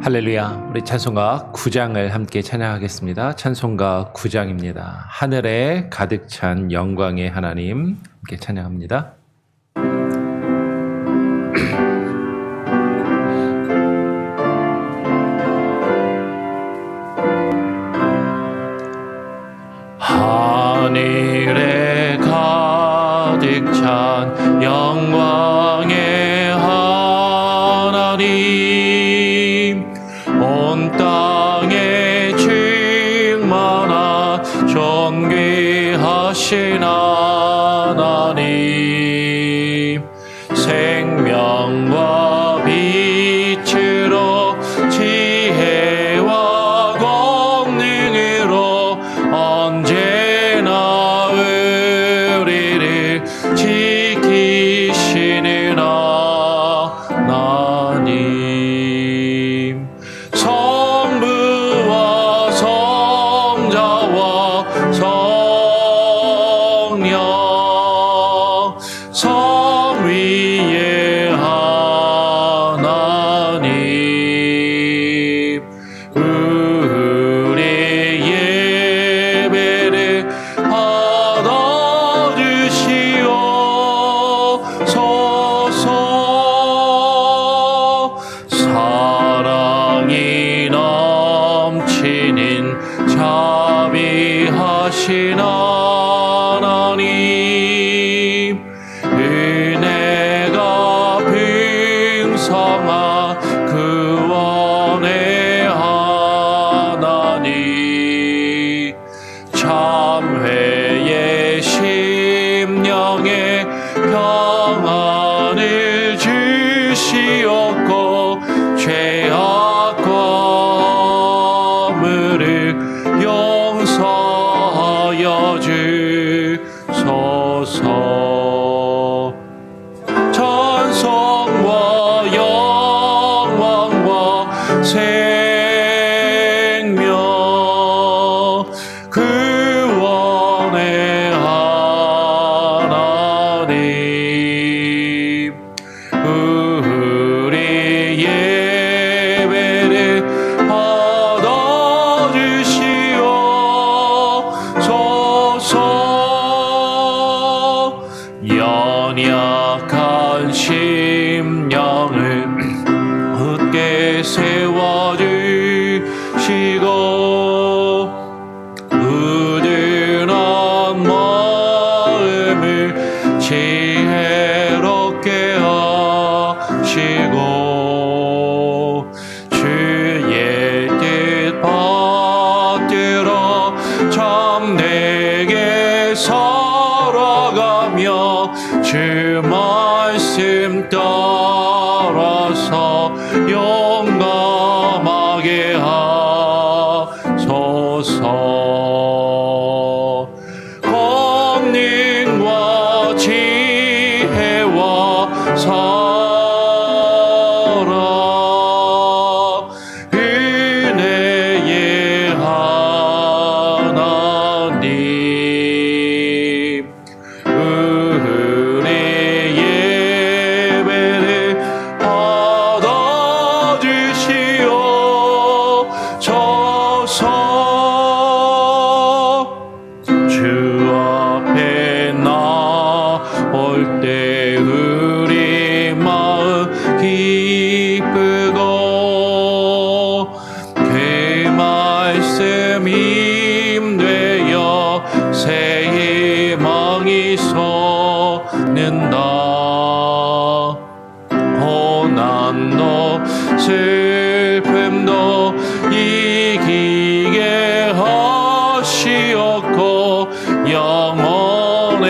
할렐루야. 우리 찬송가 9장을 함께 찬양하겠습니다. 찬송가 9장입니다. 하늘에 가득 찬 영광의 하나님 함께 찬양합니다. 하늘에 가득 찬 영광의 하나님, 온 땅에 충만한 존귀하신 하나님, 생명과 빛으로 지혜와 권능으로 언제나 우리를 지키시는 하나님, 성부와 성자와 성령, 성 위의 하나님, 우리 예배를 받아주시옵소서. 사랑이 넘치는 자비하신 하나님, 은혜가 풍성한 구원의 하나님, 참회의 심령에 평안을 주시옵고 죄악과 물을 용서하여 주소서. 찬송과 영광과 생명, 구원의 하나님, 우리 예배를 받아주시옵소서. 연약한 심령을 굳게 세워주시고 우둔한 마음을 지혜롭게 하시고 주의 뜻 받들어 참되게 살아가며 주 말씀 따라서 용감하게 하소서. 권능과 지혜와 사랑, 은혜의 하나님, 우리 예배를 받아주시옵소서. 주 앞에 나올 때 우리 마음 기쁘고 그 말씀 힘되어 새 희망이 솟는다. 고난도 슬픔도 이기게 하시옵고 영원에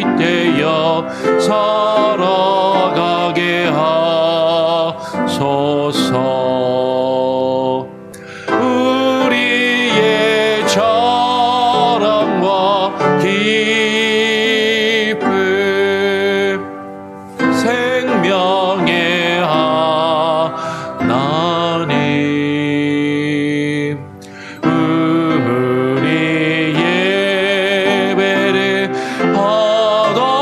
잇대어 살아가게 하소서. 우리의 자랑과 기쁨, 생명의 하나님, 우리 예배를 받아주시옵소서.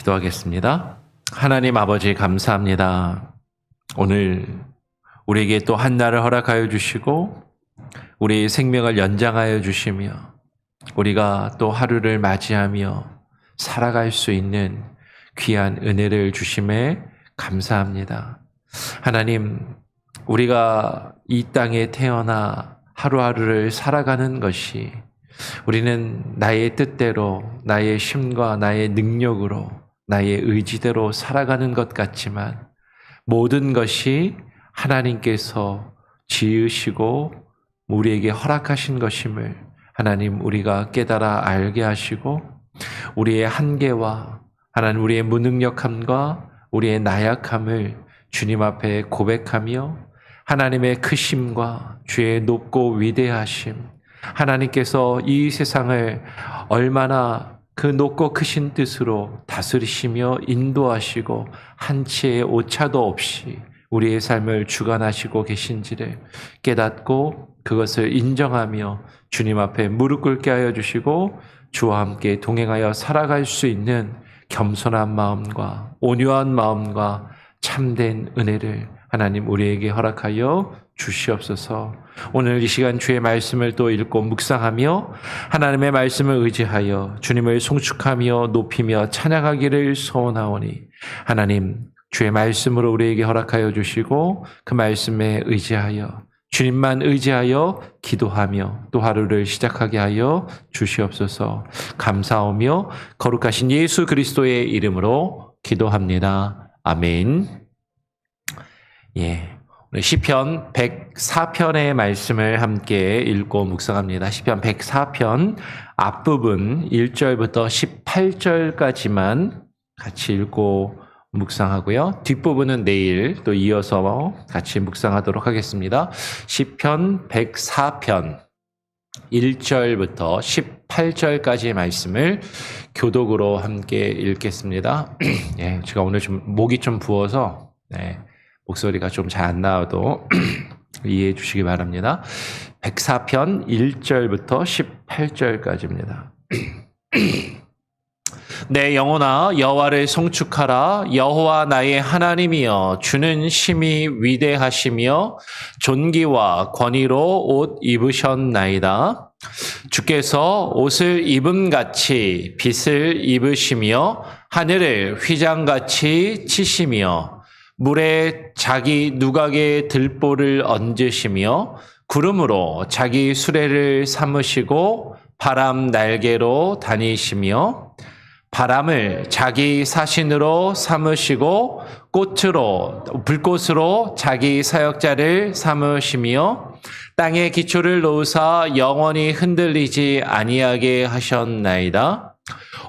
기도하겠습니다. 하나님 아버지 감사합니다. 오늘 우리에게 또 한 날을 허락하여 주시고 우리의 생명을 연장하여 주시며 우리가 또 하루를 맞이하며 살아갈 수 있는 귀한 은혜를 주심에 감사합니다. 하나님, 우리가 이 땅에 태어나 하루하루를 살아가는 것이 우리는 나의 뜻대로, 나의 힘과 나의 능력으로, 나의 의지대로 살아가는 것 같지만 모든 것이 하나님께서 지으시고 우리에게 허락하신 것임을 하나님 우리가 깨달아 알게 하시고 우리의 한계와 하나님 우리의 무능력함과 우리의 나약함을 주님 앞에 고백하며 하나님의 크심과 주의 높고 위대하심, 하나님께서 이 세상을 얼마나 그 높고 크신 뜻으로 다스리시며 인도하시고 한치의 오차도 없이 우리의 삶을 주관하시고 계신지를 깨닫고 그것을 인정하며 주님 앞에 무릎 꿇게 하여 주시고 주와 함께 동행하여 살아갈 수 있는 겸손한 마음과 온유한 마음과 참된 은혜를 하나님 우리에게 허락하여 주시옵소서. 오늘 이 시간 주의 말씀을 또 읽고 묵상하며 하나님의 말씀을 의지하여 주님을 송축하며 높이며 찬양하기를 소원하오니 하나님 주의 말씀으로 우리에게 허락하여 주시고 그 말씀에 의지하여 주님만 의지하여 기도하며 또 하루를 시작하게 하여 주시옵소서. 감사하며 거룩하신 예수 그리스도의 이름으로 기도합니다. 아멘. 시편 104편의 말씀을 함께 읽고 묵상합니다. 시편 104편 앞부분 1절부터 18절까지만 같이 읽고 묵상하고요. 뒷부분은 내일 또 이어서 같이 묵상하도록 하겠습니다. 시편 104편 1절부터 18절까지의 말씀을 교독으로 함께 읽겠습니다. 제가 오늘 좀 목이 좀 부어서 목소리가 좀 잘 안 나와도 이해해 주시기 바랍니다. 104편 1절부터 18절까지입니다. 내 영혼아 여호와를 송축하라. 여호와 나의 하나님이여 주는 심히 위대하시며 존귀와 권위로 옷 입으셨나이다. 주께서 옷을 입음같이 빛을 입으시며 하늘을 휘장같이 치시며 물에 자기 누각의 들보를 얹으시며 구름으로 자기 수레를 삼으시고 바람 날개로 다니시며 바람을 자기 사신으로 삼으시고 불꽃으로 자기 사역자를 삼으시며 땅에 기초를 놓으사 영원히 흔들리지 아니하게 하셨나이다.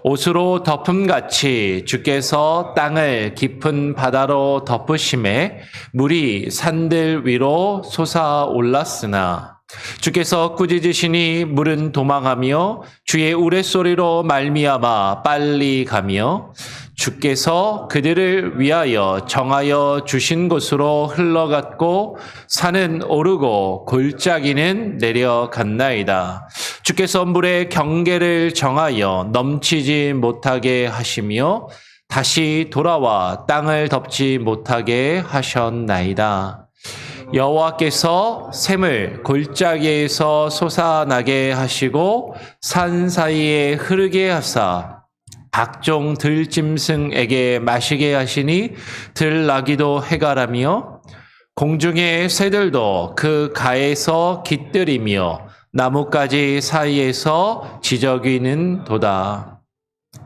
옷으로 덮음같이 주께서 땅을 깊은 바다로 덮으심에 물이 산들 위로 솟아올랐으나 주께서 꾸짖으시니 물은 도망하며 주의 우레소리로 말미암아 빨리 가며 주께서 그들을 위하여 정하여 주신 곳으로 흘러갔고 산은 오르고 골짜기는 내려갔나이다. 주께서 물의 경계를 정하여 넘치지 못하게 하시며 다시 돌아와 땅을 덮지 못하게 하셨나이다. 여호와께서 샘을 골짜기에서 솟아나게 하시고 산 사이에 흐르게 하사 각종 들짐승에게 마시게 하시니 들나귀도 해가라며 공중의 새들도 그 가에서 깃들이며 나뭇가지 사이에서 지저귀는 도다.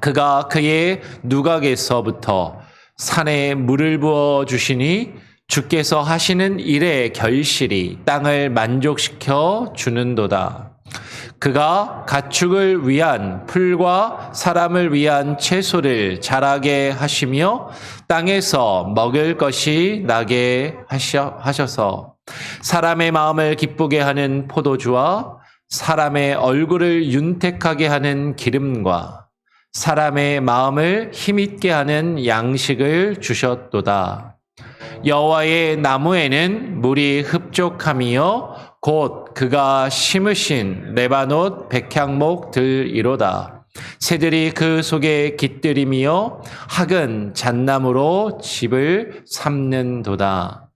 그가 그의 누각에서부터 산에 물을 부어 주시니 주께서 하시는 일의 결실이 땅을 만족시켜 주는도다. 그가 가축을 위한 풀과 사람을 위한 채소를 자라게 하시며 땅에서 먹을 것이 나게 하셔서 사람의 마음을 기쁘게 하는 포도주와 사람의 얼굴을 윤택하게 하는 기름과 사람의 마음을 힘있게 하는 양식을 주셨도다. 여호와의 나무에는 물이 흡족함이요 곧 그가 심으신 레바논 백향목들이로다. 새들이 그 속에 깃들이며 학은 잣나무로 집을 삼는도다.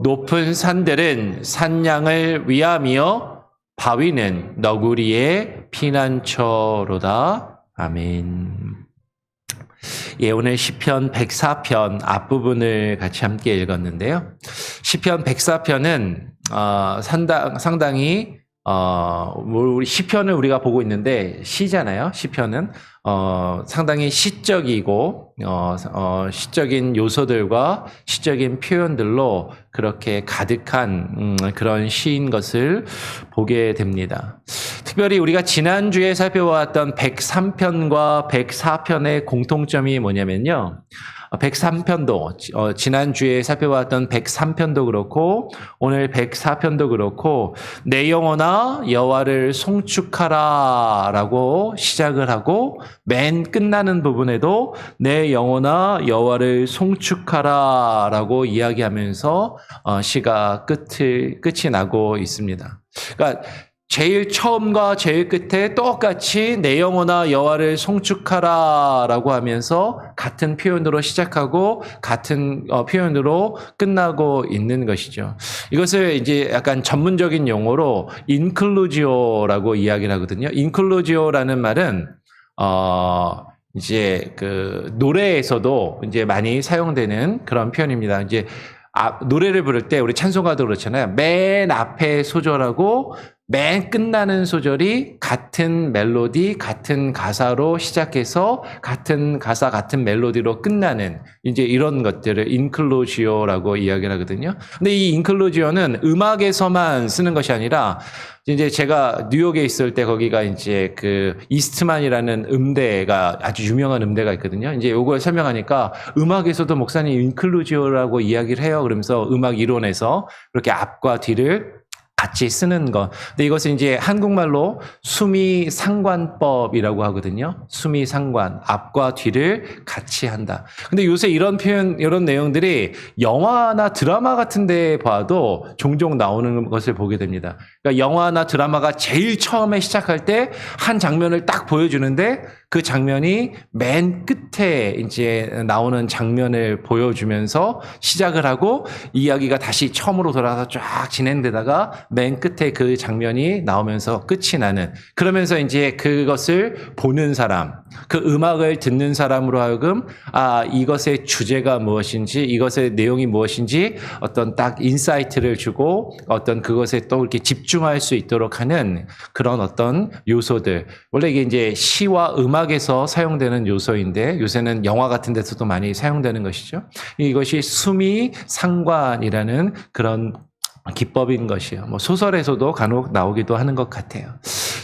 높은 산들은 산양을 위하며 바위는 너구리의 피난처로다. 아멘. 예, 오늘 시편 104편 앞부분을 같이 함께 읽었는데요. 시편 104편은 상당히 우리 시편을 우리가 보고 있는데 시잖아요. 시편은 상당히 시적이고 시적인 요소들과 시적인 표현들로 그렇게 가득한 그런 시인 것을 보게 됩니다. 특별히 우리가 지난주에 살펴보았던 103편과 104편의 공통점이 뭐냐면요. 103편도 지난주에 살펴봤던 103편도 그렇고 오늘 104편도 그렇고 내 영혼아 여호와를 송축하라 라고 시작을 하고 맨 끝나는 부분에도 내 영혼아 여호와를 송축하라 라고 이야기하면서 시가 끝이 나고 있습니다. 그러니까 제일 처음과 제일 끝에 똑같이 내 영혼아 여호와를 송축하라라고 하면서 같은 표현으로 시작하고 같은 표현으로 끝나고 있는 것이죠. 이것을 이제 약간 전문적인 용어로 인클루지오라고 이야기를 하거든요. 인클루지오라는 말은 이제 그 노래에서도 이제 많이 사용되는 그런 표현입니다. 이제 노래를 부를 때 우리 찬송가도 그렇잖아요. 맨 앞에 소절하고 맨 끝나는 소절이 같은 멜로디, 같은 가사로 시작해서 같은 가사, 같은 멜로디로 끝나는 이제 이런 것들을 인클루지오라고 이야기를 하거든요. 근데 이 인클루지오는 음악에서만 쓰는 것이 아니라 이제 제가 뉴욕에 있을 때 거기가 이제 그 이스트만이라는 음대가 아주 유명한 음대가 있거든요. 이제 요걸 설명하니까 음악에서도 목사님 인클루지오라고 이야기를 해요. 그러면서 음악 이론에서 그렇게 앞과 뒤를 같이 쓰는 것. 근데 이것은 이제 한국말로 수미상관법이라고 하거든요. 수미상관. 앞과 뒤를 같이 한다. 근데 요새 이런 표현, 이런 내용들이 영화나 드라마 같은 데 봐도 종종 나오는 것을 보게 됩니다. 그러니까 영화나 드라마가 제일 처음에 시작할 때 한 장면을 딱 보여주는데 그 장면이 맨 끝에 이제 나오는 장면을 보여주면서 시작을 하고 이야기가 다시 처음으로 돌아가서 쫙 진행되다가 맨 끝에 그 장면이 나오면서 끝이 나는, 그러면서 이제 그것을 보는 사람, 그 음악을 듣는 사람으로 하여금 이것의 주제가 무엇인지, 이것의 내용이 무엇인지 어떤 딱 인사이트를 주고 어떤 그것에 또 이렇게 집중할 수 있도록 하는 그런 어떤 요소들. 원래 이게 이제 시와 음악에서 사용되는 요소인데 요새는 영화 같은 데서도 많이 사용되는 것이죠. 이것이 수미상관이라는 그런 기법인 것이에요. 뭐 소설에서도 간혹 나오기도 하는 것 같아요.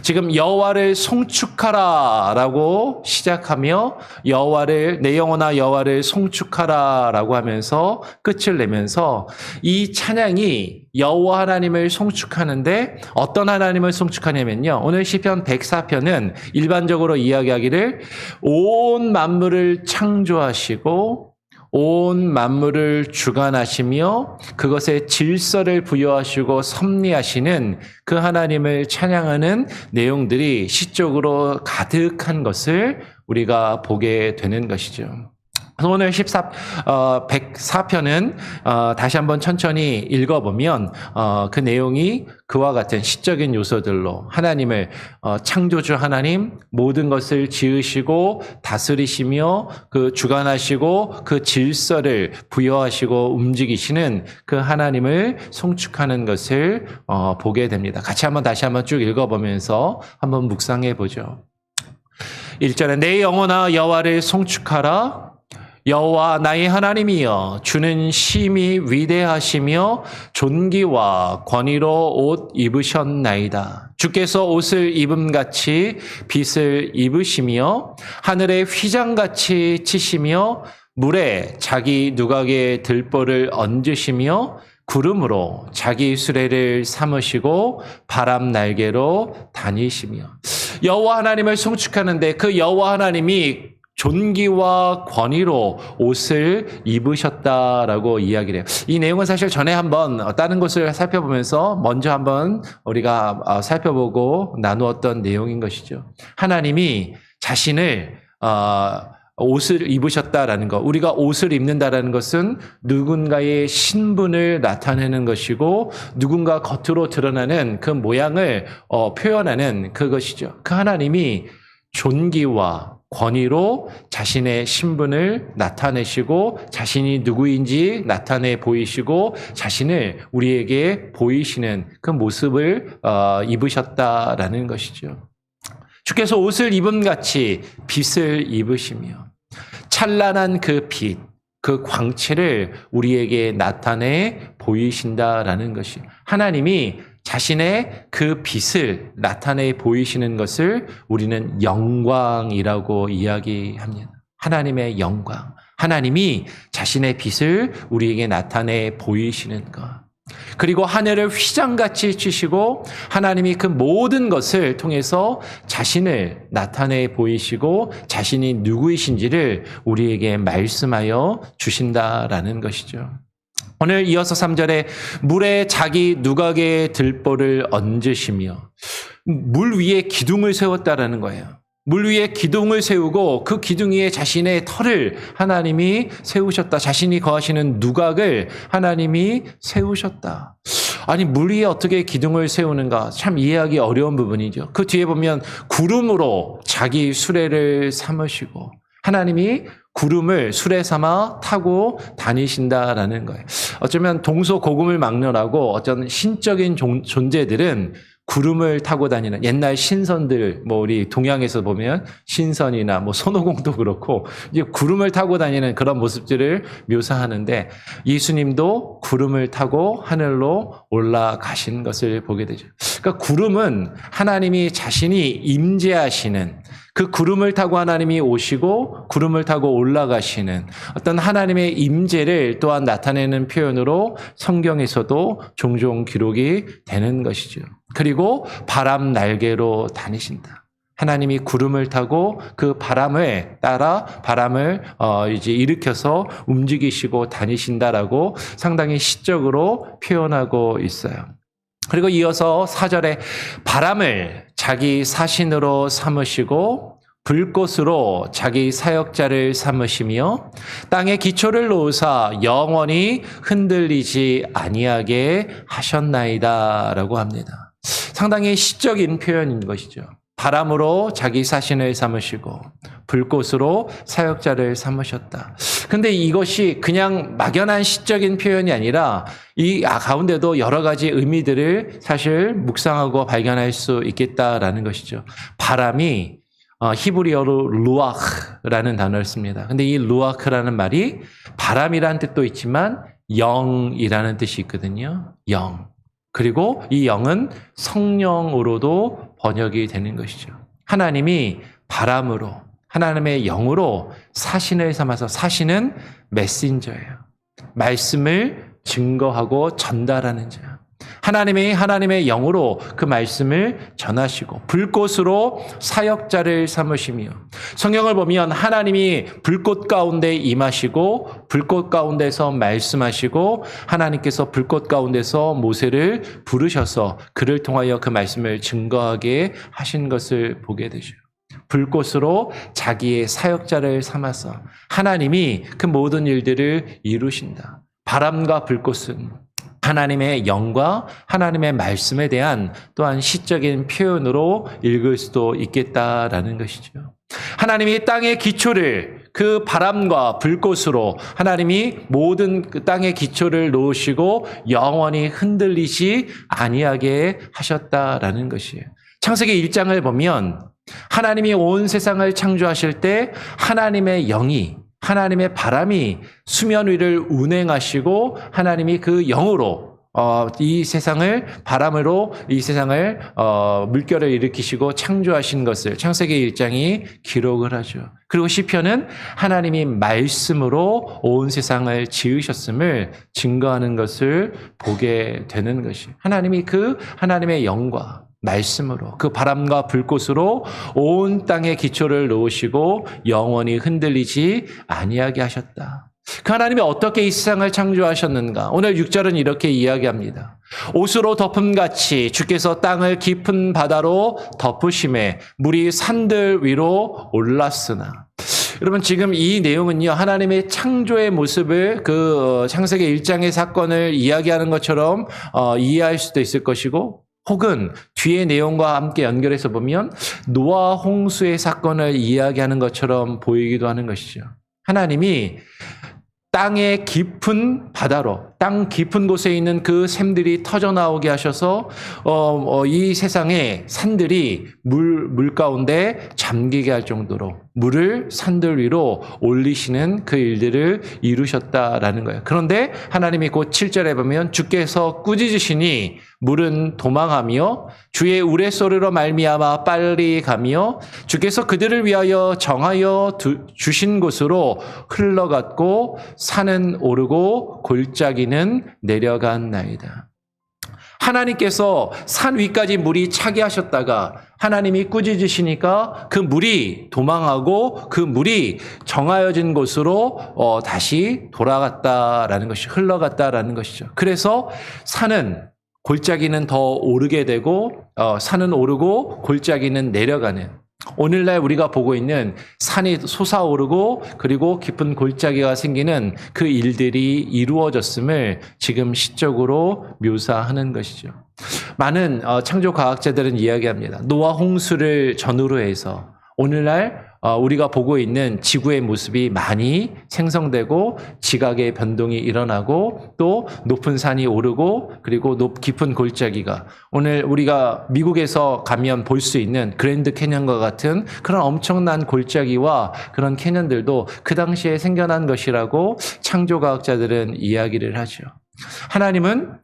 지금 여호와를 송축하라라고 시작하며 여호와를, 내 영혼아 여호와를 송축하라라고 하면서 끝을 내면서 이 찬양이 여호와 하나님을 송축하는데 어떤 하나님을 송축하냐면요. 오늘 시편 104편은 일반적으로 이야기하기를 온 만물을 창조하시고 온 만물을 주관하시며 그것에 질서를 부여하시고 섭리하시는 그 하나님을 찬양하는 내용들이 시적으로 가득한 것을 우리가 보게 되는 것이죠. 오늘 104편은 다시 한번 천천히 읽어보면 그 내용이 그와 같은 시적인 요소들로 하나님을 창조주 하나님, 모든 것을 지으시고 다스리시며 그 주관하시고 그 질서를 부여하시고 움직이시는 그 하나님을 송축하는 것을 보게 됩니다. 같이 다시 한번 쭉 읽어보면서 한번 묵상해 보죠. 1절에 내 영혼아 여호와를 송축하라. 여호와 나의 하나님이여, 주는 심히 위대하시며 존귀와 권위로 옷 입으셨나이다. 주께서 옷을 입음같이 빛을 입으시며 하늘에 휘장같이 치시며 물에 자기 누각의 들보를 얹으시며 구름으로 자기 수레를 삼으시고 바람 날개로 다니시며. 여호와 하나님을 송축하는데 그 여호와 하나님이 존귀와 권위로 옷을 입으셨다라고 이야기를 해요. 이 내용은 사실 전에 한번 다른 것을 살펴보면서 먼저 한번 우리가 살펴보고 나누었던 내용인 것이죠. 하나님이 자신을 옷을 입으셨다라는 것. 우리가 옷을 입는다라는 것은 누군가의 신분을 나타내는 것이고 누군가 겉으로 드러나는 그 모양을 표현하는 그것이죠. 그 하나님이 존귀와 권위로 자신의 신분을 나타내시고 자신이 누구인지 나타내 보이시고 자신을 우리에게 보이시는 그 모습을 입으셨다라는 것이죠. 주께서 옷을 입음 같이 빛을 입으시며 찬란한 그 빛, 그 광채를 우리에게 나타내 보이신다라는 것이 하나님이 자신의 그 빛을 나타내 보이시는 것을 우리는 영광이라고 이야기합니다. 하나님의 영광. 하나님이 자신의 빛을 우리에게 나타내 보이시는 것. 그리고 하늘을 휘장같이 치시고 하나님이 그 모든 것을 통해서 자신을 나타내 보이시고 자신이 누구이신지를 우리에게 말씀하여 주신다라는 것이죠. 오늘 이어서 3절에 물에 자기 누각의 들보를 얹으시며 물 위에 기둥을 세웠다라는 거예요. 물 위에 기둥을 세우고 그 기둥 위에 자신의 털을 하나님이 세우셨다. 자신이 거하시는 누각을 하나님이 세우셨다. 아니 물 위에 어떻게 기둥을 세우는가 참 이해하기 어려운 부분이죠. 그 뒤에 보면 구름으로 자기 수레를 삼으시고 하나님이 구름을 수레 삼아 타고 다니신다라는 거예요. 어쩌면 동서고금을 막론하고 어떤 신적인 존재들은 구름을 타고 다니는 옛날 신선들, 우리 동양에서 보면 신선이나 손오공도 그렇고 이제 구름을 타고 다니는 그런 모습들을 묘사하는데 예수님도 구름을 타고 하늘로 올라가신 것을 보게 되죠. 그러니까 구름은 하나님이 자신이 임재하시는 그 구름을 타고 하나님이 오시고 구름을 타고 올라가시는 어떤 하나님의 임재를 또한 나타내는 표현으로 성경에서도 종종 기록이 되는 것이죠. 그리고 바람 날개로 다니신다. 하나님이 구름을 타고 그 바람을 따라 바람을 이제 일으켜서 움직이시고 다니신다라고 상당히 시적으로 표현하고 있어요. 그리고 이어서 4절에 바람을 자기 사신으로 삼으시고 불꽃으로 자기 사역자를 삼으시며 땅에 기초를 놓으사 영원히 흔들리지 아니하게 하셨나이다라고 합니다. 상당히 시적인 표현인 것이죠. 바람으로 자기 사신을 삼으시고 불꽃으로 사역자를 삼으셨다. 근데 이것이 그냥 막연한 시적인 표현이 아니라 이 가운데도 여러 가지 의미들을 사실 묵상하고 발견할 수 있겠다라는 것이죠. 바람이 히브리어로 루아흐라는 단어를 씁니다. 근데 이 루아흐라는 말이 바람이라는 뜻도 있지만 영이라는 뜻이 있거든요. 영. 그리고 이 영은 성령으로도 번역이 되는 것이죠. 하나님이 바람으로 하나님의 영으로 사신을 삼아서 사신은 메신저예요. 말씀을 증거하고 전달하는 자. 하나님의 영으로 그 말씀을 전하시고 불꽃으로 사역자를 삼으시며 성경을 보면 하나님이 불꽃 가운데 임하시고 불꽃 가운데서 말씀하시고 하나님께서 불꽃 가운데서 모세를 부르셔서 그를 통하여 그 말씀을 증거하게 하신 것을 보게 되죠. 불꽃으로 자기의 사역자를 삼아서 하나님이 그 모든 일들을 이루신다. 바람과 불꽃은 하나님의 영과 하나님의 말씀에 대한 또한 시적인 표현으로 읽을 수도 있겠다라는 것이죠. 하나님이 땅의 기초를 그 바람과 불꽃으로 하나님이 모든 그 땅의 기초를 놓으시고 영원히 흔들리지 아니하게 하셨다라는 것이에요. 창세기 1장을 보면 하나님이 온 세상을 창조하실 때 하나님의 영이 하나님의 바람이 수면 위를 운행하시고 하나님이 그 영으로 이 세상을 바람으로 이 세상을 물결을 일으키시고 창조하신 것을 창세기 1장이 기록을 하죠. 그리고 시편은 하나님이 말씀으로 온 세상을 지으셨음을 증거하는 것을 보게 되는 것이 하나님이 그 하나님의 영과 말씀으로 그 바람과 불꽃으로 온 땅의 기초를 놓으시고 영원히 흔들리지 아니하게 하셨다. 그 하나님이 어떻게 이 세상을 창조하셨는가? 오늘 6절은 이렇게 이야기합니다. 옷으로 덮음같이 주께서 땅을 깊은 바다로 덮으심에 물이 산들 위로 올랐으나. 여러분 지금 이 내용은요, 하나님의 창조의 모습을 그 창세기 1장의 사건을 이야기하는 것처럼 이해할 수도 있을 것이고, 혹은 뒤의 내용과 함께 연결해서 보면 노아 홍수의 사건을 이야기하는 것처럼 보이기도 하는 것이죠. 하나님이 땅의 깊은 바다로, 땅 깊은 곳에 있는 그 샘들이 터져나오게 하셔서 이 세상의 산들이 물 가운데 잠기게 할 정도로 물을 산들 위로 올리시는 그 일들을 이루셨다라는 거예요. 그런데 하나님이 곧 7절에 보면 주께서 꾸짖으시니 물은 도망하며 주의 우레소리로 말미암아 빨리 가며 주께서 그들을 위하여 정하여 주신 곳으로 흘러갔고 산은 오르고 골짜기는 내려간나이다. 하나님께서 산 위까지 물이 차게 하셨다가 하나님이 꾸짖으시니까 그 물이 도망하고 그 물이 정하여진 곳으로 다시 돌아갔다라는 것이, 흘러갔다라는 것이죠. 그래서 산은, 골짜기는 더 오르게 되고 산은 오르고 골짜기는 내려가는, 오늘날 우리가 보고 있는 산이 솟아오르고 그리고 깊은 골짜기가 생기는 그 일들이 이루어졌음을 지금 시적으로 묘사하는 것이죠. 많은 창조 과학자들은 이야기합니다. 노아 홍수를 전후로 해서 오늘날 우리가 보고 있는 지구의 모습이 많이 생성되고 지각의 변동이 일어나고 또 높은 산이 오르고 그리고 깊은 골짜기가, 오늘 우리가 미국에서 가면 볼 수 있는 그랜드 캐년과 같은 그런 엄청난 골짜기와 그런 캐년들도 그 당시에 생겨난 것이라고 창조과학자들은 이야기를 하죠. 하나님은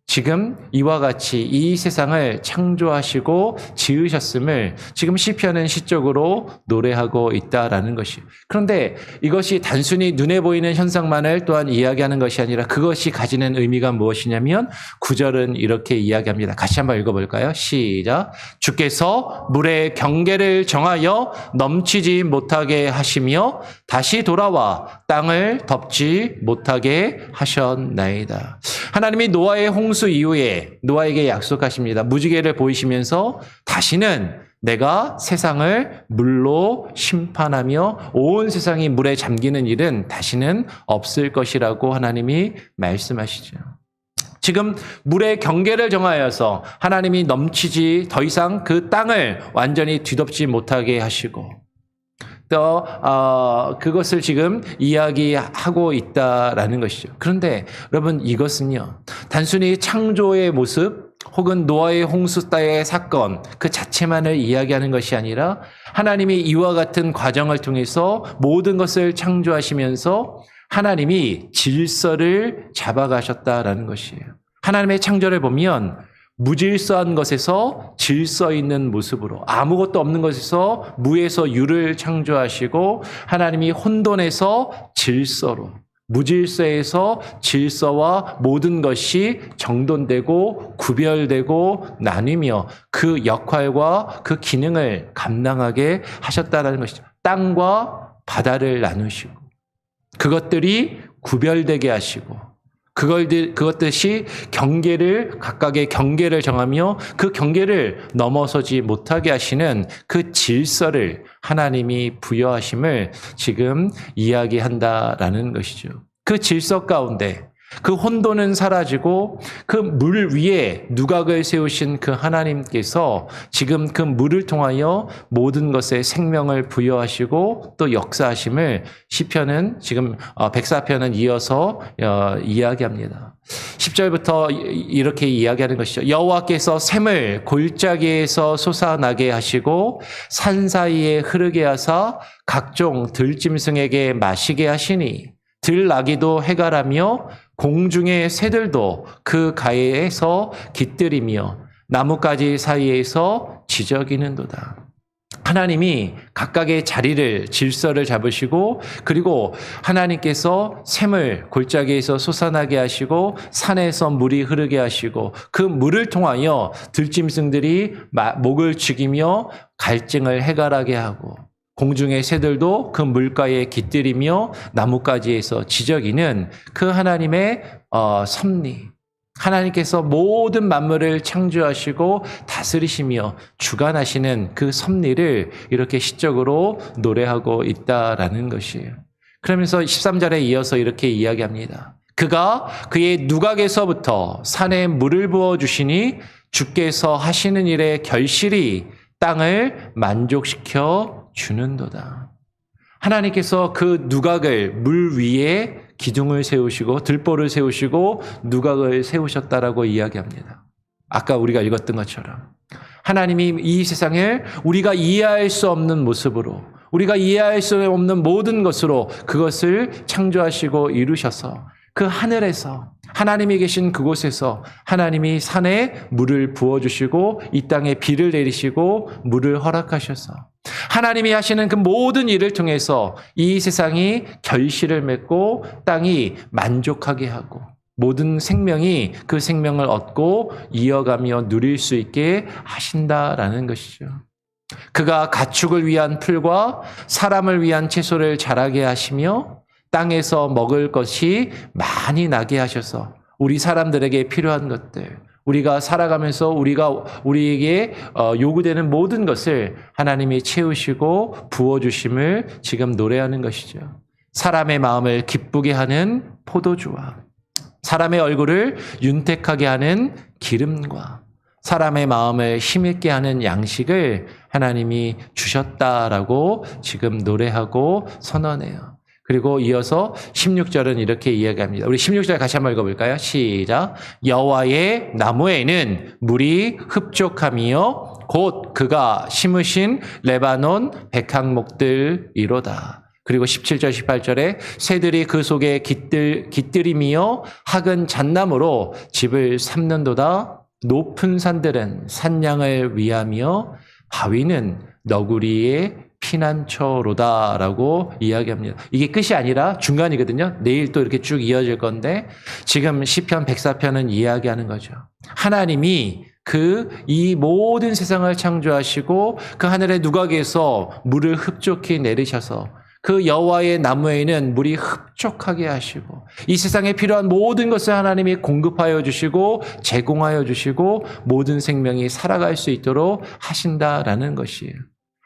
지금 이와 같이 이 세상을 창조하시고 지으셨음을 지금 시편은 시적으로 노래하고 있다라는 것이에요. 그런데 이것이 단순히 눈에 보이는 현상만을 또한 이야기하는 것이 아니라 그것이 가지는 의미가 무엇이냐면 9절은 이렇게 이야기합니다. 같이 한번 읽어볼까요? 시작. 주께서 물의 경계를 정하여 넘치지 못하게 하시며 다시 돌아와 땅을 덮지 못하게 하셨나이다. 하나님이 노아의 홍수 이후에 노아에게 약속하십니다. 무지개를 보이시면서 다시는 내가 세상을 물로 심판하며 온 세상이 물에 잠기는 일은 다시는 없을 것이라고 하나님이 말씀하시죠. 지금 물의 경계를 정하여서 하나님이 넘치지 더 이상 그 땅을 완전히 뒤덮지 못하게 하시고 또 그것을 지금 이야기하고 있다라는 것이죠. 그런데 여러분 이것은요, 단순히 창조의 모습 혹은 노아의 홍수 때의 사건 그 자체만을 이야기하는 것이 아니라 하나님이 이와 같은 과정을 통해서 모든 것을 창조하시면서 하나님이 질서를 잡아가셨다라는 것이에요. 하나님의 창조를 보면 무질서한 것에서 질서 있는 모습으로, 아무것도 없는 것에서 무에서 유를 창조하시고 하나님이 혼돈에서 질서로, 무질서에서 질서와 모든 것이 정돈되고 구별되고 나뉘며 그 역할과 그 기능을 감당하게 하셨다는 것이죠. 땅과 바다를 나누시고 그것들이 구별되게 하시고 그것듯이 각각의 경계를 정하며 그 경계를 넘어서지 못하게 하시는 그 질서를 하나님이 부여하심을 지금 이야기한다라는 것이죠. 그 질서 가운데 그 혼돈은 사라지고 그 물 위에 누각을 세우신 그 하나님께서 지금 그 물을 통하여 모든 것에 생명을 부여하시고 또 역사하심을 시편은 지금 104편은 이어서 이야기합니다. 10절부터 이렇게 이야기하는 것이죠. 여호와께서 샘을 골짜기에서 솟아나게 하시고 산 사이에 흐르게 하사 각종 들짐승에게 마시게 하시니 들나귀도 해갈하며 공중의 새들도 그 가에서 깃들이며 나뭇가지 사이에서 지저귀는도다. 하나님이 각각의 자리를, 질서를 잡으시고 그리고 하나님께서 샘을 골짜기에서 솟아나게 하시고 산에서 물이 흐르게 하시고 그 물을 통하여 들짐승들이 목을 죽이며 갈증을 해갈하게 하고 공중의 새들도 그 물가에 깃들이며 나뭇가지에서 지저귀는 그 하나님의 섭리. 하나님께서 모든 만물을 창조하시고 다스리시며 주관하시는 그 섭리를 이렇게 시적으로 노래하고 있다라는 것이에요. 그러면서 13절에 이어서 이렇게 이야기합니다. 그가 그의 누각에서부터 산에 물을 부어주시니 주께서 하시는 일의 결실이 땅을 만족시켜 주는도다. 하나님께서 그 누각을 물 위에 기둥을 세우시고 들보를 세우시고 누각을 세우셨다라고 이야기합니다. 아까 우리가 읽었던 것처럼 하나님이 이 세상을 우리가 이해할 수 없는 모습으로 우리가 이해할 수 없는 모든 것으로 그것을 창조하시고 이루셔서 그 하늘에서 하나님이 계신 그곳에서 하나님이 산에 물을 부어주시고 이 땅에 비를 내리시고 물을 허락하셔서 하나님이 하시는 그 모든 일을 통해서 이 세상이 결실을 맺고 땅이 만족하게 하고 모든 생명이 그 생명을 얻고 이어가며 누릴 수 있게 하신다라는 것이죠. 그가 가축을 위한 풀과 사람을 위한 채소를 자라게 하시며 땅에서 먹을 것이 많이 나게 하셔서 우리 사람들에게 필요한 것들, 우리가 살아가면서 우리에게 요구되는 모든 것을 하나님이 채우시고 부어주심을 지금 노래하는 것이죠. 사람의 마음을 기쁘게 하는 포도주와 사람의 얼굴을 윤택하게 하는 기름과 사람의 마음을 힘있게 하는 양식을 하나님이 주셨다라고 지금 노래하고 선언해요. 그리고 이어서 16절은 이렇게 이야기합니다. 우리 16절 같이 한번 읽어볼까요? 시작. 여호와의 나무에는 물이 흡족함이요 곧 그가 심으신 레바논 백향목들이로다. 그리고 17절 18절에 새들이 그 속에 깃들이며 학은 잣나무로 집을 삼는도다. 높은 산들은 산양을 위하며 바위는 너구리의 피난처로다라고 이야기합니다. 이게 끝이 아니라 중간이거든요. 내일 또 이렇게 쭉 이어질 건데 지금 시편 104편은 이야기하는 거죠. 하나님이 이 모든 세상을 창조하시고 그 하늘의 누각에서 물을 흡족히 내리셔서 그 여호와의 나무에는 물이 흡족하게 하시고 이 세상에 필요한 모든 것을 하나님이 공급하여 주시고 제공하여 주시고 모든 생명이 살아갈 수 있도록 하신다라는 것이에요.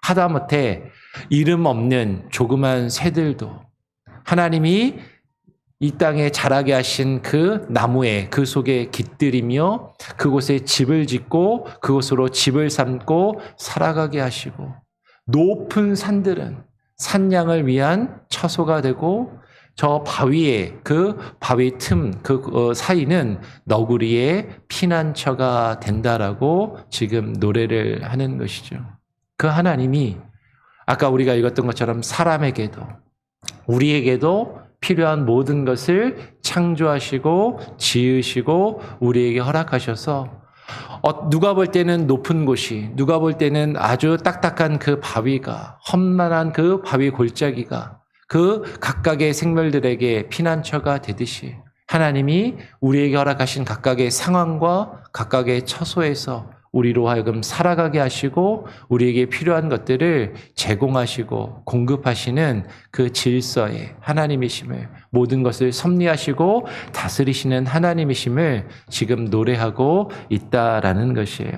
하다못해 이름 없는 조그만 새들도 하나님이 이 땅에 자라게 하신 그 나무에 그 속에 깃들이며 그곳에 집을 짓고 그곳으로 집을 삼고 살아가게 하시고 높은 산들은 산양을 위한 처소가 되고 저 바위에 그 바위 틈 그 사이는 너구리의 피난처가 된다라고 지금 노래를 하는 것이죠. 그 하나님이 아까 우리가 읽었던 것처럼 사람에게도 우리에게도 필요한 모든 것을 창조하시고 지으시고 우리에게 허락하셔서 누가 볼 때는 높은 곳이 누가 볼 때는 아주 딱딱한 그 바위가 험난한 그 바위 골짜기가 그 각각의 생물들에게 피난처가 되듯이 하나님이 우리에게 허락하신 각각의 상황과 각각의 처소에서 우리로 하여금 살아가게 하시고 우리에게 필요한 것들을 제공하시고 공급하시는 그 질서의 하나님이심을 모든 것을 섭리하시고 다스리시는 하나님이심을 지금 노래하고 있다라는 것이에요.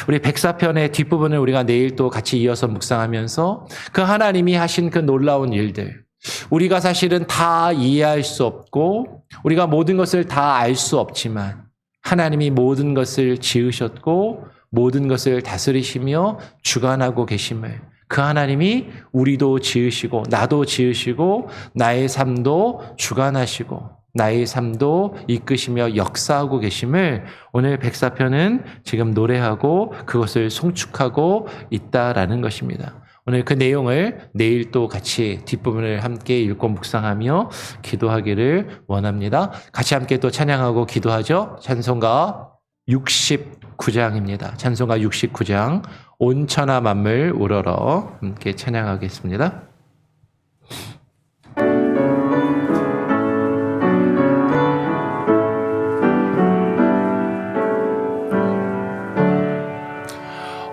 우리 104편의 뒷부분을 우리가 내일 또 같이 이어서 묵상하면서 그 하나님이 하신 그 놀라운 일들 우리가 사실은 다 이해할 수 없고 우리가 모든 것을 다 알 수 없지만 하나님이 모든 것을 지으셨고 모든 것을 다스리시며 주관하고 계심을 그 하나님이 우리도 지으시고 나도 지으시고 나의 삶도 주관하시고 나의 삶도 이끄시며 역사하고 계심을 오늘 104편은 지금 노래하고 그것을 송축하고 있다라는 것입니다. 오늘 그 내용을 내일 또 같이 뒷부분을 함께 읽고 묵상하며 기도하기를 원합니다. 같이 함께 또 찬양하고 기도하죠. 찬송가 69장입니다. 찬송가 69장 온 천하 만물 우러러 함께 찬양하겠습니다.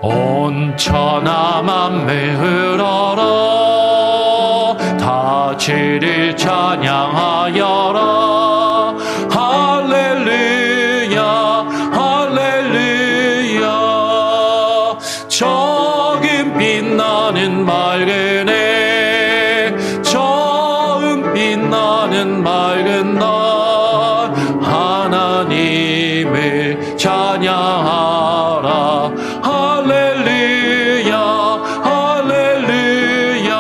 온 천하 만물 우러러 주를 찬양하여라. 할렐루야 할렐루야. 처음 빛나는 맑은 해, 처음 빛나는 맑은 날, 하나님을 찬양하라. 할렐루야 할렐루야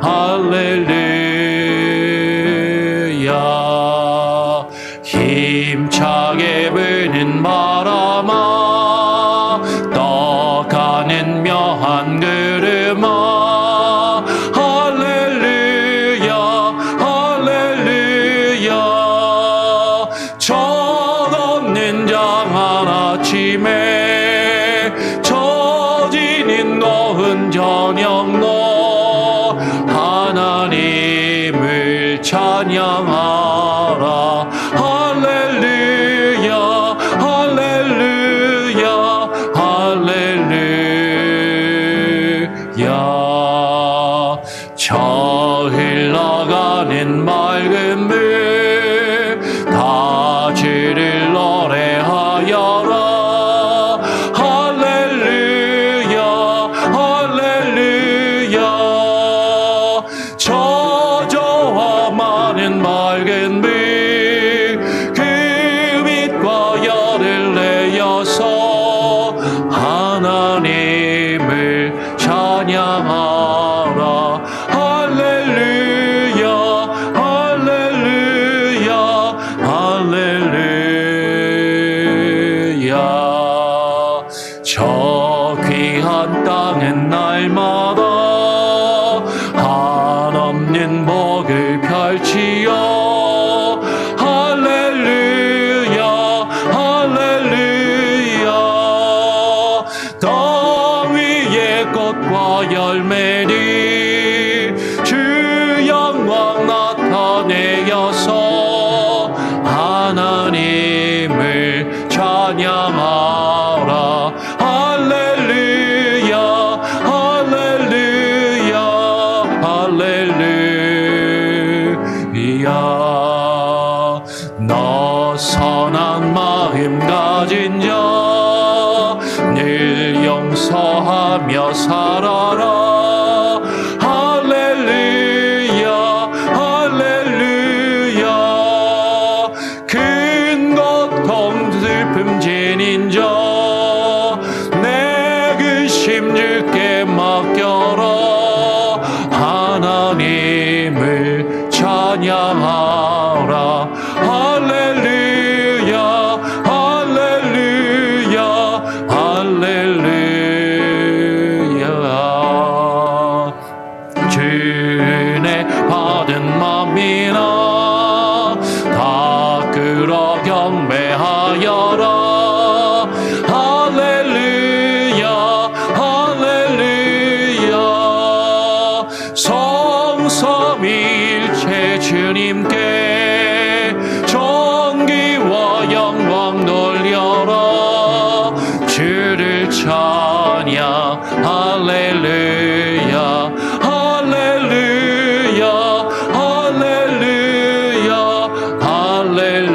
할렐루야. 힘차게 부는 바람아, 떠가는 묘한 구름아, 할렐루야 할렐루야. 정없는 장한 아침에, 처지는 노은 저녁너, 하나님을 찬양하라. 할렐루야 할렐루야 할렐루야. 저 흘러가는 맑은 물, 다 주를 노래하여라. 할렐루야 할렐루야. 저저와 많은 맑은 빛, 그 빛과 열을 내어서 하나님을 찬양하라. 할렐루야 할렐루야 할렐루야. 저 귀한 땅은 날마다 한없는 복을 펼치어. 할렐루야 할렐루야. 땅 위에 꽃과 열매니 주 영광 나타내어서 하나님을 찬양하라. 할렐루야 할렐루야 할렐루야. 너 선한 마음 가진 자, 늘 용서하며 살아라. 할렐루야 할렐루야. 큰 고통 슬픔 지닌 자, 내 근심 주께 맡겨라. 하나님을 찬양하라. 할렐루야 할렐루야 할렐루야. 주은혜 받은 맘이나 다 끌어 경배하여라. 할렐루야 할렐루야. 성삼위 일체 주님께 존귀와 영광 돌려라. 주를 찬양. 할렐루야 할렐루야 할렐루야 할렐루야.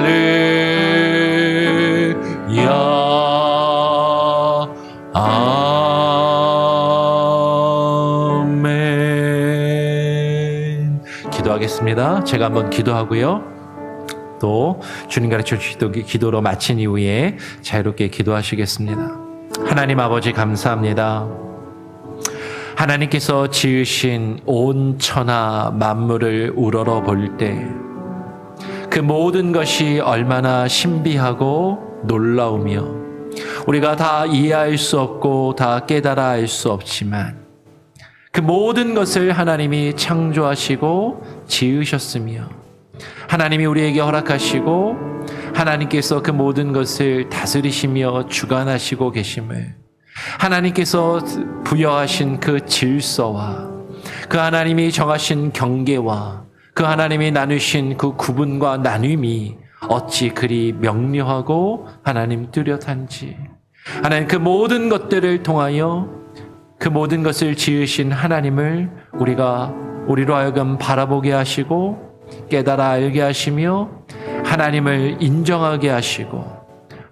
아멘. 기도하겠습니다. 제가 한번 기도하고요, 또 주님 가르쳐 주시던 기도로 마친 이후에 자유롭게 기도하시겠습니다. 하나님 아버지 감사합니다. 하나님께서 지으신 온 천하 만물을 우러러 볼 때 그 모든 것이 얼마나 신비하고 놀라우며 우리가 다 이해할 수 없고 다 깨달아 알 수 없지만 그 모든 것을 하나님이 창조하시고 지으셨으며 하나님이 우리에게 허락하시고 하나님께서 그 모든 것을 다스리시며 주관하시고 계심을, 하나님께서 부여하신 그 질서와 그 하나님이 정하신 경계와 그 하나님이 나누신 그 구분과 나눔이 어찌 그리 명료하고 하나님 뚜렷한지, 하나님 그 모든 것들을 통하여 그 모든 것을 지으신 하나님을 우리가 우리로 하여금 바라보게 하시고 깨달아 알게 하시며 하나님을 인정하게 하시고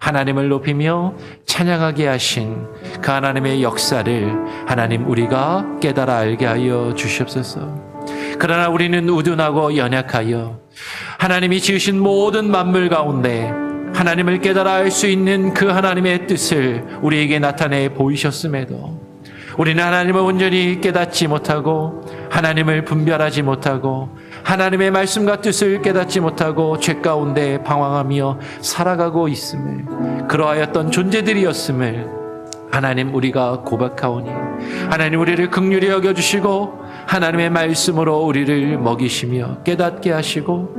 하나님을 높이며 찬양하게 하신 그 하나님의 역사를 하나님 우리가 깨달아 알게 하여 주시옵소서. 그러나 우리는 우둔하고 연약하여 하나님이 지으신 모든 만물 가운데 하나님을 깨달아 알 수 있는 그 하나님의 뜻을 우리에게 나타내 보이셨음에도 우리는 하나님을 온전히 깨닫지 못하고 하나님을 분별하지 못하고 하나님의 말씀과 뜻을 깨닫지 못하고 죄 가운데 방황하며 살아가고 있음을, 그러하였던 존재들이었음을 하나님 우리가 고백하오니 하나님 우리를 긍휼히 여겨주시고 하나님의 말씀으로 우리를 먹이시며 깨닫게 하시고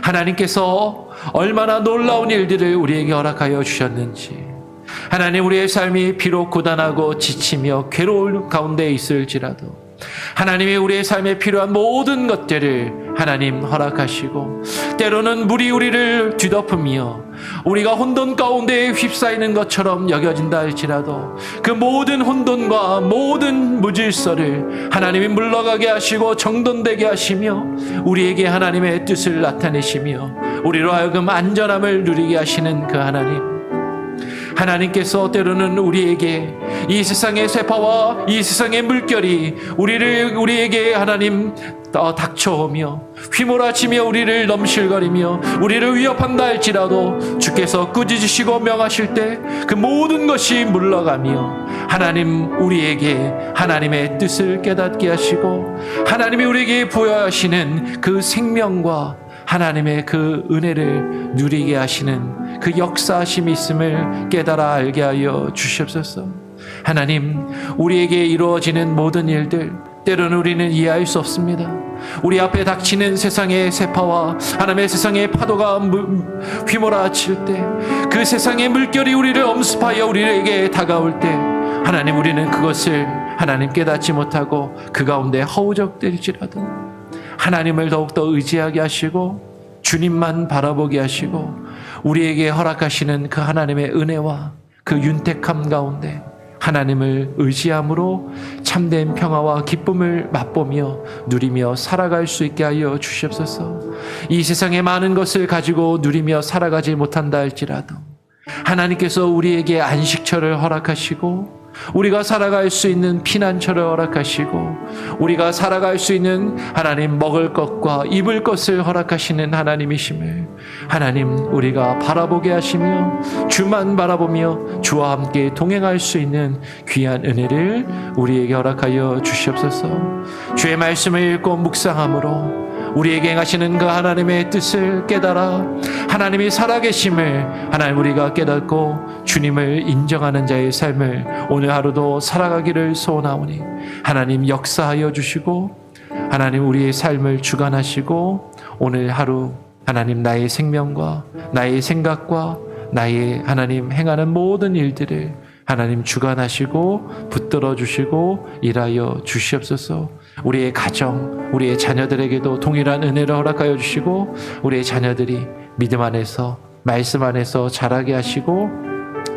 하나님께서 얼마나 놀라운 일들을 우리에게 허락하여 주셨는지, 하나님 우리의 삶이 비록 고단하고 지치며 괴로울 가운데 있을지라도 하나님이 우리의 삶에 필요한 모든 것들을 하나님 허락하시고 때로는 물이 우리를 뒤덮으며 우리가 혼돈 가운데 휩싸이는 것처럼 여겨진다 할지라도 그 모든 혼돈과 모든 무질서를 하나님이 물러가게 하시고 정돈되게 하시며 우리에게 하나님의 뜻을 나타내시며 우리로 하여금 안전함을 누리게 하시는 그 하나님께서 때로는 우리에게 이 세상의 세파와 이 세상의 물결이 우리에게 하나님 닥쳐오며 휘몰아치며 우리를 넘실거리며 우리를 위협한다 할지라도 주께서 꾸짖으시고 명하실 때 그 모든 것이 물러가며 하나님 우리에게 하나님의 뜻을 깨닫게 하시고 하나님이 우리에게 부여하시는 그 생명과 하나님의 그 은혜를 누리게 하시는 그 역사하심이 있음을 깨달아 알게 하여 주시옵소서. 하나님 우리에게 이루어지는 모든 일들 때로는 우리는 이해할 수 없습니다. 우리 앞에 닥치는 세상의 세파와 하나님의 세상의 파도가 휘몰아칠 때 그 세상의 물결이 우리를 엄습하여 우리에게 다가올 때 하나님 우리는 그것을 하나님 깨닫지 못하고 그 가운데 허우적댈지라도 하나님을 더욱더 의지하게 하시고 주님만 바라보게 하시고 우리에게 허락하시는 그 하나님의 은혜와 그 윤택함 가운데 하나님을 의지함으로 참된 평화와 기쁨을 맛보며 누리며 살아갈 수 있게 하여 주시옵소서. 이 세상의 많은 것을 가지고 누리며 살아가지 못한다 할지라도 하나님께서 우리에게 안식처를 허락하시고 우리가 살아갈 수 있는 피난처를 허락하시고 우리가 살아갈 수 있는 하나님 먹을 것과 입을 것을 허락하시는 하나님이심을 하나님 우리가 바라보게 하시며 주만 바라보며 주와 함께 동행할 수 있는 귀한 은혜를 우리에게 허락하여 주시옵소서. 주의 말씀을 읽고 묵상함으로 우리에게 행하시는 그 하나님의 뜻을 깨달아 하나님이 살아계심을 하나님 우리가 깨닫고 주님을 인정하는 자의 삶을 오늘 하루도 살아가기를 소원하오니 하나님 역사하여 주시고 하나님 우리의 삶을 주관하시고 오늘 하루 하나님 나의 생명과 나의 생각과 나의 하나님 행하는 모든 일들을 하나님 주관하시고 붙들어 주시고 일하여 주시옵소서. 우리의 가정, 우리의 자녀들에게도 동일한 은혜를 허락하여 주시고 우리의 자녀들이 믿음 안에서 말씀 안에서 자라게 하시고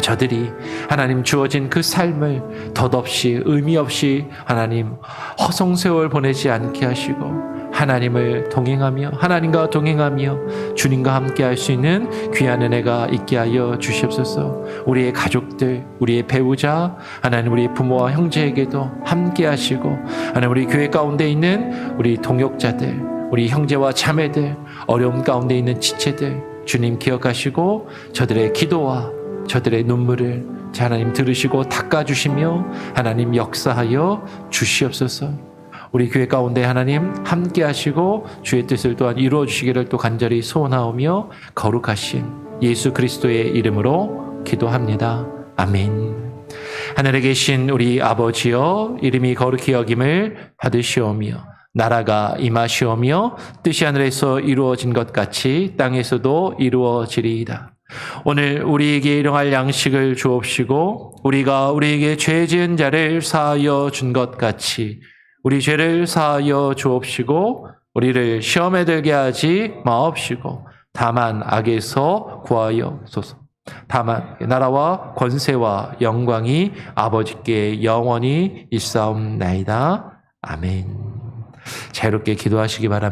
저들이 하나님 주어진 그 삶을 덧없이 의미 없이 하나님 허송세월 보내지 않게 하시고 하나님을 동행하며 하나님과 동행하며 주님과 함께 할 수 있는 귀한 은혜가 있게 하여 주시옵소서. 우리의 가족들, 우리의 배우자, 하나님 우리 부모와 형제에게도 함께 하시고 하나님 우리 교회 가운데 있는 우리 동역자들, 우리 형제와 자매들, 어려움 가운데 있는 지체들 주님 기억하시고 저들의 기도와 저들의 눈물을 하나님 들으시고 닦아주시며 하나님 역사하여 주시옵소서. 우리 교회 가운데 하나님 함께 하시고 주의 뜻을 또한 이루어 주시기를 또 간절히 소원하오며 거룩하신 예수 그리스도의 이름으로 기도합니다. 아멘. 하늘에 계신 우리 아버지여 이름이 거룩히 여김을 받으시오며 나라가 임하시오며 뜻이 하늘에서 이루어진 것 같이 땅에서도 이루어지리이다. 오늘 우리에게 일용할 양식을 주옵시고 우리가 우리에게 죄 지은 자를 사하여 준 것 같이 우리 죄를 사하여 주옵시고 우리를 시험에 들게 하지 마옵시고 다만 악에서 구하여소서. 다만 나라와 권세와 영광이 아버지께 영원히 있사옵나이다. 아멘. 자유롭게 기도하시기 바랍니다.